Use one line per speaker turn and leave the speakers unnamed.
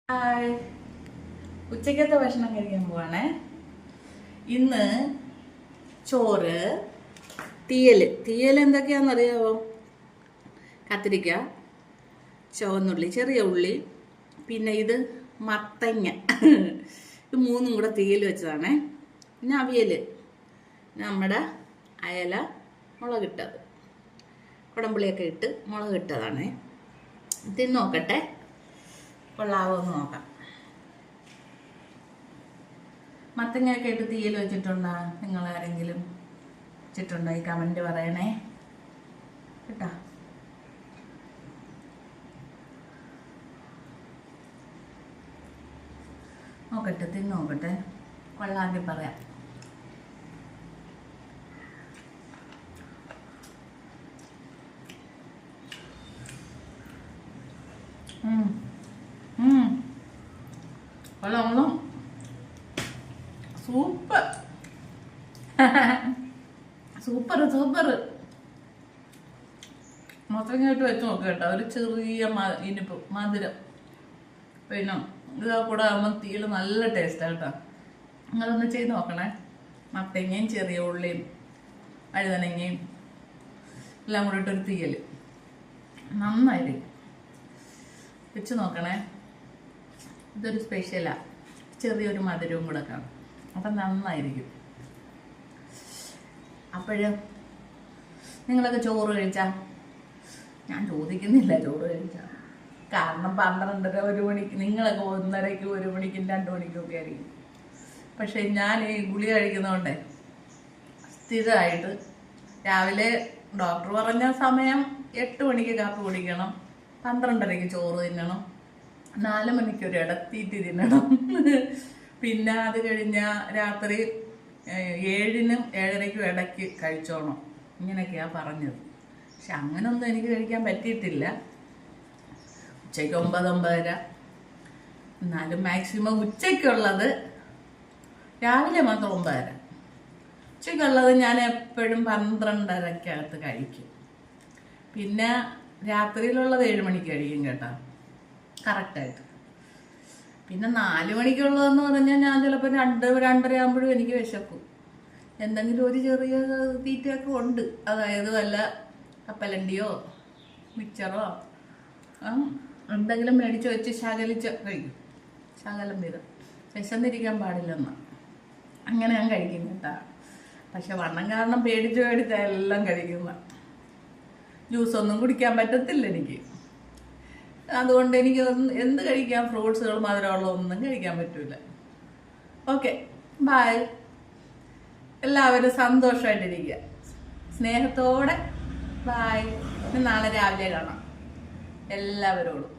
Hi, ഉച്ചക്കത്തെ ഭക്ഷണം കഴിക്കാൻ പോവാണേ. ഇന്ന് ചോറ്, തീയൽ എന്തൊക്കെയാണെന്നറിയാവോ? കത്തിരിക്ക, ചുവന്നുള്ളി, ചെറിയ ഉള്ളി, പിന്നെ ഇത് മത്തങ്ങ, ഇത് മൂന്നും കൂടെ തീയൽ വെച്ചതാണേ. പിന്നെ അവിയൽ, നമ്മുടെ അയല മുളകിട്ടത്, കുടംപുളിയൊക്കെ ഇട്ട് മുളകിട്ടതാണേ. തിന്ന് നോക്കട്ടെ, കൊള്ളാവോ എന്ന് നോക്കാം. മത്തങ്ങയൊക്കെ ഇട്ട് തീയൽ വെച്ചിട്ടുണ്ടോ? നിങ്ങൾ ആരെങ്കിലും വെച്ചിട്ടുണ്ടോ? ഈ കമന്റ് പറയണേ കേട്ടോ. നോക്കട്ടെ, തിന്ന് നോക്കട്ടെ, കൊള്ളാമെങ്കിൽ പറയാം. കൊള്ളാം, സൂപ്പർ സൂപ്പർ സൂപ്പർ. മത്തങ്ങയായിട്ട് വെച്ച് നോക്കുക കേട്ടോ. ഒരു ചെറിയ ഇനിപ്പ് മധുരം, പിന്നെ ഇതാ കൂടെ ആകുമ്പോൾ തീയിൽ നല്ല ടേസ്റ്റാണ് കേട്ടോ. നിങ്ങളൊന്ന് ചെയ്ത് നോക്കണേ. മത്തങ്ങയും ചെറിയ ഉള്ളിയും വഴുതനങ്ങയും എല്ലാം കൂടെ ഇട്ടൊരു തീയൽ നന്നായിരിക്കും. വെച്ച് നോക്കണേ. ഇതൊരു സ്പെഷ്യലാണ്, ചെറിയൊരു മധുരവും കൂടെ കാണും, അപ്പം നന്നായിരിക്കും. അപ്പോഴും നിങ്ങളൊക്കെ ചോറ് കഴിച്ചാ? ഞാൻ ചോദിക്കുന്നില്ല ചോറ് കഴിച്ചാ, കാരണം 12:30 1 മണിക്ക്, നിങ്ങളൊക്കെ 1:30ക്ക് 1 മണിക്കും 2 മണിക്കും ഒക്കെ ആയിരിക്കും. പക്ഷെ ഞാൻ ഈ ഗുളി കഴിക്കുന്നതുകൊണ്ടേ സ്ഥിരമായിട്ട് രാവിലെ ഡോക്ടർ പറഞ്ഞ സമയം 8 മണിക്ക് കാപ്പി കുടിക്കണം, 12:30ക്ക് ചോറ് തിന്നണം, 4 മണിക്ക് ഒരു ഇടത്തീറ്റി തിന്നണം, പിന്നെ അത് കഴിഞ്ഞ രാത്രി 7-നും 7:30ക്കും ഇടയ്ക്ക് കഴിച്ചോണം. ഇങ്ങനെയൊക്കെയാ പറഞ്ഞത്. പക്ഷെ അങ്ങനൊന്നും എനിക്ക് കഴിക്കാൻ പറ്റിയിട്ടില്ല. ഉച്ചയ്ക്ക് 9-9:30, എന്നാലും മാക്സിമം ഉച്ചയ്ക്കുള്ളത്, രാവിലെ മാത്രം 9:30, ഉച്ചയ്ക്കുള്ളത് ഞാൻ എപ്പോഴും 12:30-ക്കകത്ത് കഴിക്കും. പിന്നെ രാത്രിയിലുള്ളത് 7 മണിക്ക് കഴിക്കും കേട്ടോ, കറക്റ്റായിട്ട്. പിന്നെ 4 മണിക്കുള്ളതെന്ന് പറഞ്ഞാൽ ഞാൻ ചിലപ്പോൾ 2-2:30 ആകുമ്പോഴും എനിക്ക് വിശക്കും. എന്തെങ്കിലും ഒരു ചെറിയ തീറ്റയൊക്കെ ഉണ്ട്, അതായത് വല്ല കപ്പലണ്ടിയോ മിച്ചറോ എന്തെങ്കിലും മേടിച്ച് വെച്ച് ശകലിച്ച് കഴിക്കും. ശകലം വീതം, വിശന്നിരിക്കാൻ അങ്ങനെ ഞാൻ കഴിക്കും കേട്ടാ. പക്ഷെ വണ്ണം കാരണം പേടിച്ച് എല്ലാം കഴിക്കുന്ന, ജ്യൂസൊന്നും കുടിക്കാൻ പറ്റത്തില്ല എനിക്ക്. അതുകൊണ്ട് എനിക്ക് എന്ത് കഴിക്കാം, ഫ്രൂട്ട്സുകൾ മധുരമുള്ള ഒന്നും കഴിക്കാൻ പറ്റൂല. Okay, bye. എല്ലാവരും സന്തോഷമായിട്ടിരിക്കുക, സ്നേഹത്തോടെ. ബൈ. നാളെ രാവിലെ കാണാം എല്ലാവരോടും.